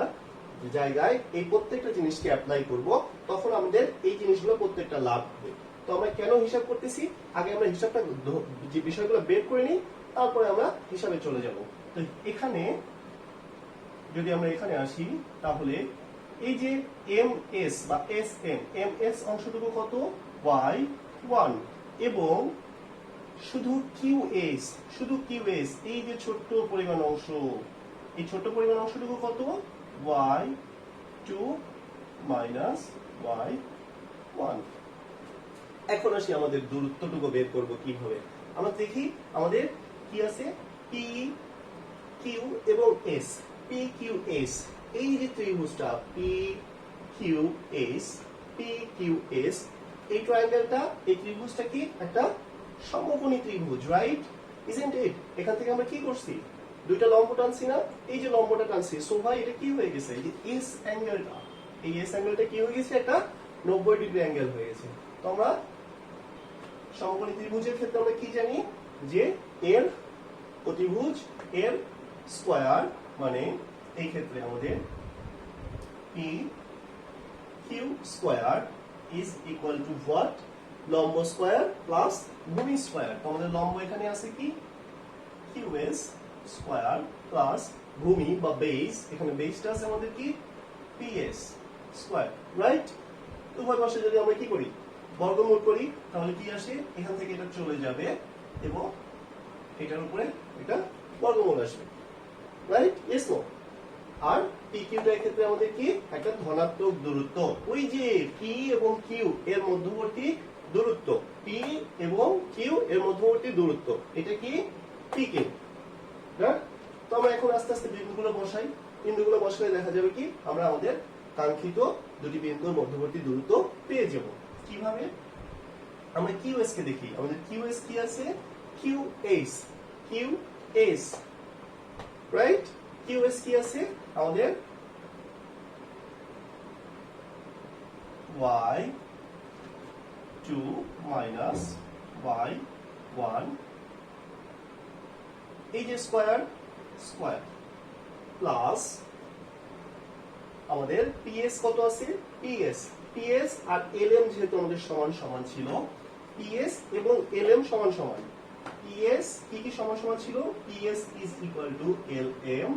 [SPEAKER 1] জায়গায় এই প্রত্যেকটা জিনিসকে অ্যাপ্লাই করব, তখন আমাদের এই জিনিসগুলো প্রত্যেকটা লাভ হবে। তো আমরা কেন হিসাব করতেছি, আগে আমরা হিসাবটা যে বিষয়গুলো বের করে নিই, তারপরে আমরা হিসাবে চলে যাব। তো এখানে যদি আমরা এখানে আসি, তাহলে এই যে MS বা SM, MS অংশটুকু কত, y1, এবং শুধু QS, শুধু QS, এই যে ছোট্ট পরিমাণ অংশ, এই ছোট্ট পরিমাণ অংশটুকু কত, y2 মাইনাস y1। এখন আসি আমাদের দূরত্বটুকু বের করব কিভাবে। আমরা দেখি আমাদের কি আছে, P, Q এবং S, PQS, এই যে ত্রিভুজটা PQS, PQS, এই ট্রায়াঙ্গেলটা, এই ত্রিভুজটা কি একটা সমকোণী ত্রিভুজ, রাইট, ইজন্ট ইট। এখান থেকে আমরা কি করছি, দুইটা লম্ব টানছি না, এই যে লম্বটা টানছি, সো ভাই এটা কি হয়ে গেছে, এই যে এস অ্যাঙ্গেলটা, এই এস অ্যাঙ্গেলটা কি হয়ে গেছে, একটা 90 ডিগ্রি অ্যাঙ্গেল হয়ে গেছে। তো আমরা সমকোণী ত্রিভুজের ক্ষেত্রে আমরা কি জানি, যে এর অতিভুজ এর স্কয়ার, মানে এই ক্ষেত্রে আমাদের P Q square is equal to what, লম্ব স্কয়ার প্লাস ভূমি স্কয়ার। তো আমাদের লম্ব এখানে আছে কি, কিউএস স্কয়ার প্লাস ভূমি বা বেস, এখানে বেসটা আছে আমাদের কি, পিএস স্কয়ার, রাইট। উভয় পাশে যদি আমরা কি করি, বর্গমূল করি, তাহলে কি আসে, এখান থেকে এটা চলে যাবে এবং এটার উপরে এটা বর্গমূল আসবে, রাইট, ইয়েস নো। আর PQটা এর ক্ষেত্রে আমাদের কি, একটা ধনাত্মক দূরত্ব, ওই যে P এবং Q এর মধ্যবর্তী দূরত্ব, P এবং Q এর মধ্যবর্তী দূরত্ব, এটা কি PQ, রাইট। তো আমরা এখন আস্তে আস্তে বিন্দুগুলো বসাই, বিন্দুগুলো বসালে দেখা যাবে কি, আমরা আমাদের কাঙ্ক্ষিত দুটি বিন্দুর মধ্যবর্তী দূরত্ব পেয়ে যাব। কিভাবে, আমরা QS কে দেখি, আমাদের QS কি আছে, QS, QS, রাইট। QS কি আছে আমাদের, y2 মাইনাস y1, এই যে স্কয়ার স্কয়ার প্লাস আমাদের PS কত আছে, PS আর LM যেহেতু আমাদের সমান সমান ছিল, PS এবং LM সমান সমান, PS কি সমান সমান ছিল, PS is equal to LM,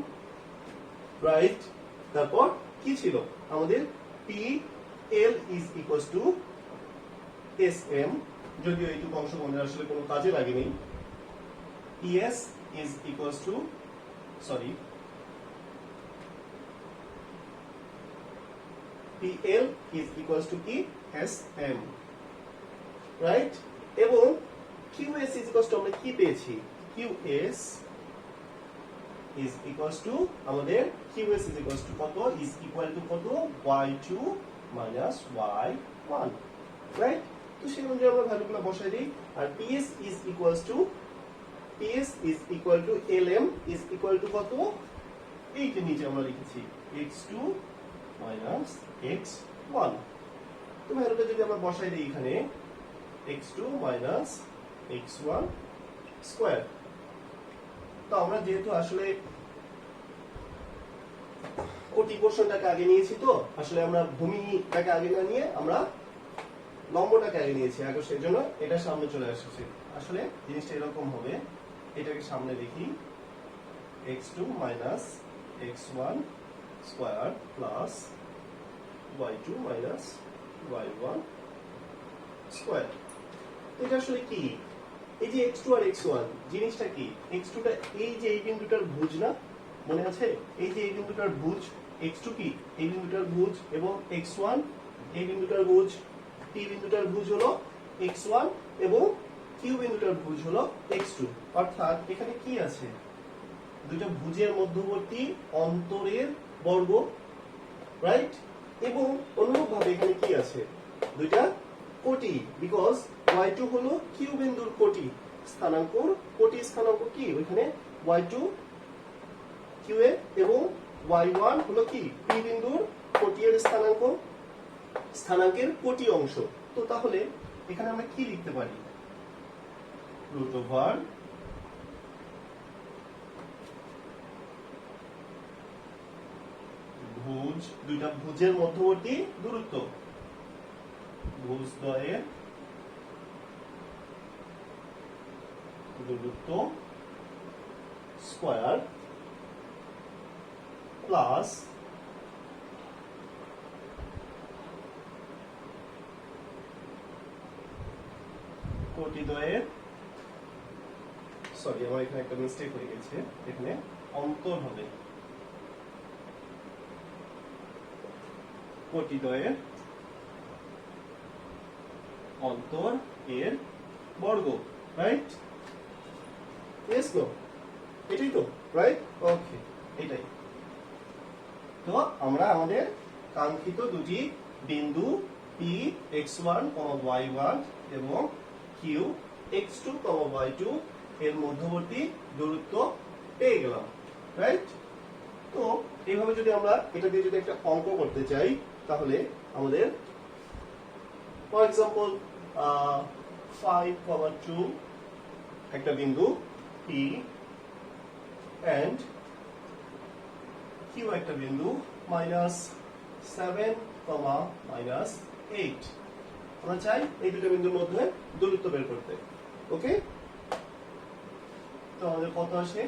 [SPEAKER 1] right. তারপর কি ছিল আমাদের, P L is equals to SM, যদিও এইটুকু অংশ আমাদের আসলে কোনো কাজে লাগেনি। PS is equals to PL is equals to কি SM, রাইট? এবং QS is equals to আমরা কি পেয়েছি? QS is equals to আমাদের QS is equals to কত? is equal to কত? y2 minus y1, right? তো সেই অনুযায়ী আমরা ভ্যালুগুলো বসাই দিই। আর PS is equal to LM is equal to কত? এইটা নিচে আমরা লিখেছি x2 minus x1। তো ভ্যালুটা যদি আমরা বসাই দিই এখানে x2 minus x1 স্কয়ার। তো আমরা যেহেতু আসলে কোটি পোর্শনটাকে আগে নিয়েছি, তো আসলে আমরা ভূমিটাকে আগে না নিয়ে আমরা লম্বটাকে আগে নিয়েছি আগে, সেই জন্য এটা সামনে চলে আসছে। আসলে জিনিসটা এরকম হবে, এটাকে সামনে লিখি x2 minus x1 square plus y2 minus y1 square. এটা আসলে কি? এই যে x2 আর x1 জিনিসটা কি? x2 টা এই যে এই বিন্দুটার ভুজ না, মনে আছে? এই যে এই বিন্দুটার ভুজ, x2 কি এই বিন্দুটার ভুজ, এবং x1 এই বিন্দুটার ভুজ। p বিন্দুটার ভুজ হলো x1 এবং q বিন্দুটার ভুজ হলো x2। অর্থাৎ এখানে কি আছে? দুইটা ভুজের মধ্যবর্তী অন্তরের বর্গ, রাইট? এবং অনুরূপভাবে এখানে কি আছে? দুইটা কোটি, বিকজ y2 হলো q বিন্দুর কোটি স্থানাঙ্ক, কোটি স্থানাঙ্ক কি ওইখানে y2 q এর, এবং y1 হলো কি p বিন্দুর কোটি এর স্থানাঙ্কের কোটি অংশ। তো তাহলে এখানে আমরা কি লিখতে পারি? রুট ওভার ভুজ, দুইটা ভুজের মধ্যবর্তী দূরত্ব, ভুজদ্বয়ের দূরত্ব স্কয়ার প্লাস কোটিদ্বয়ের, সরি আমার এখানে একটা মিস্টেক হয়ে গেছে, এখানে অন্তর হবে, কোটিদ্বয়ের অন্তর এর বর্গ, রাইট? Yes, no? এটাই তো, রাইট? ওকে, এটাই। তো আমরা আমাদের কাঙ্ক্ষিত দুটি বিন্দু P x1, y1 এবং Q x2, y2 এর মধ্যবর্তী দূরত্ব পেয়ে গেলাম, রাইট? তো এইভাবে যদি আমরা এটা দিয়ে যদি একটা অঙ্ক করতে চাই, তাহলে আমাদের ফর এক্সাম্পল 5, 2 একটা বিন্দু P and Q একটা বিন্দু -7, -8। আমরা চাই এই দুটো বিন্দুর মধ্যে দূরত্ব বের করতে। ওকে, তো আমাদের কত আসে?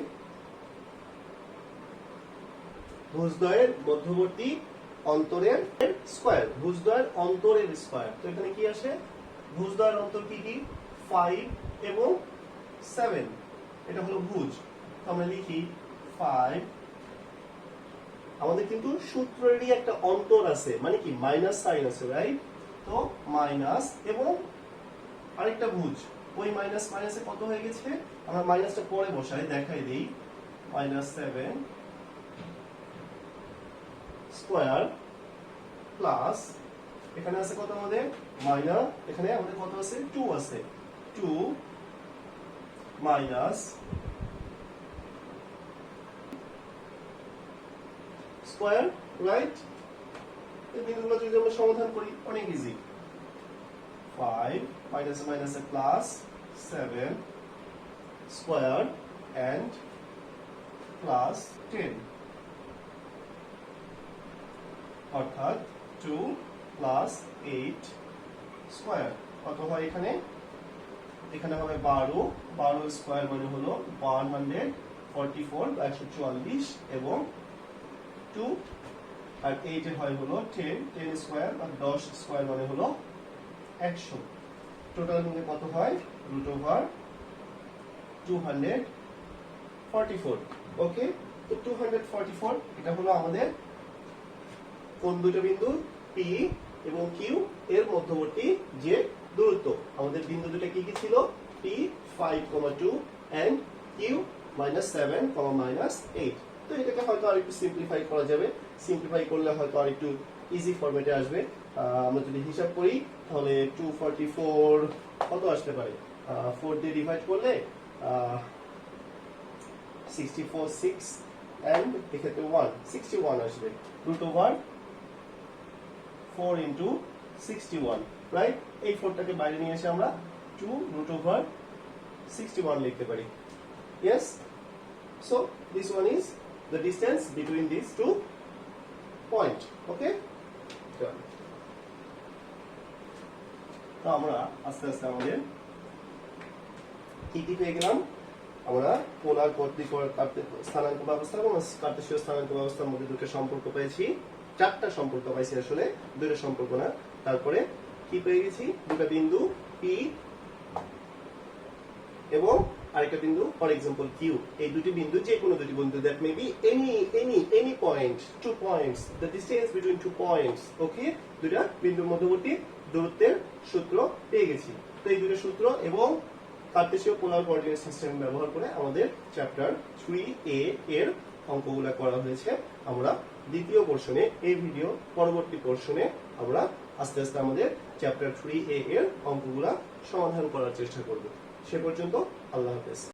[SPEAKER 1] ভুজদ্বয়ের মধ্যবর্তী অন্তরের স্কয়ার, ভুজদ্বয়ের অন্তরের স্কয়ার। তো এখানে কি আসে? ভুজদ্বয়ের অন্তর কি কি? 5 এবং 7, এটা হলো ভুজ। তো আমরা লিখি 5, আমাদের কিন্তু সূত্রেরই একটা অন্তর আছে, মানে কি মাইনাস সাইন আছে, রাইট? তো মাইনাস এবং আরেকটা ভুজ, ওই মাইনাস মাইনাসে কত হয়ে গেছে? আমরা মাইনাসটা পরে বসাই, দেখাই দেই। -7 স্কয়ার প্লাস এখানে আছে কত আমাদের? মাইনাস, এখানে আমাদের কত আছে? 2 আছে, 2 মাইনাস স্কয়ার, রাইট? এই বিন্দুগুলো যদি আমরা সমাধান করি অনেক easy. 5 minus minus plus 7 square and plus 10, অর্থাৎ 2 প্লাস 8 স্কয়ার কত হয় এখানে? এখানে হবে 12, 12 স্কয়ার মানে হলো 144, 144 এবং 2 আর এই যে হয় হলো 10 10 স্কয়ার আর 10 স্কয়ার মানে হলো 100। টোটাল মিলে কত হয় √244। ওকে, তো 244 এটা হলো আমাদের কোন দুটো বিন্দু P এবং Q এর মধ্যবর্তী যে দূরত্ব। আমাদের বিন্দু দুটো কি কি ছিল? P 5,2 and Q -7, -8। তো এটাকে হয়তো আরেকটু সিম্পলিফাই করা যাবে। সিম্পলিফাই করলে হয়তো আরেকটু ইজি ফরম্যাটে আসবে। আমরা যদি হিসাব করি তাহলে 244 কত আসতে পারে? 4 দিয়ে ডিভাইড করলে 64 6 and এক্ষেত্রে 1 61 আসবে। √4 into 61, রাইট? এই 4টাকে বাইরে নিয়ে এসে আমরা 2√61 লিখতে পারি। Yes, so this one is the distance between these two points. Okay, তো আমরা আস্তে আস্তে আমাদের কি কি পেয়ে গেলাম? আমরা পোলার স্থানাঙ্ক ব্যবস্থা এবং কার্টেসীয় স্থানাঙ্ক ব্যবস্থার মধ্যে দুটো সম্পর্ক পেয়েছি, চারটা সম্পর্ক পাইছি আসলে, দুটো সম্পর্ক না। তারপরে কি পেয়ে গেছি? দুটো বিন্দু P এবং আরেকটা বিন্দু ফর এক্সাম্পল Q। এই দুটি বিন্দু যে কোনো দুটি বিন্দু, that may be any point, 2 points, the distance between 2 points. Okay, দুটা বিন্দুর মধ্যবর্তী দূরত্বের সূত্র পেয়ে গেছি। তো এই দুটো সূত্র এবং কার্টেসীয় পোলার কোঅর্ডিনেট সিস্টেম ব্যবহার করে আমাদের চ্যাপ্টার 3A এর অঙ্কগুলো করা হয়েছে। আমরা দ্বিতীয় পোরশনে, এই ভিডিও পরবর্তী পোরশনে আমরা আস্তে আস্তে আমাদের চ্যাপ্টার 3A এর অঙ্কগুলো সমাধান করার চেষ্টা করব। সে পর্যন্ত আল্লাহ হাফেজ।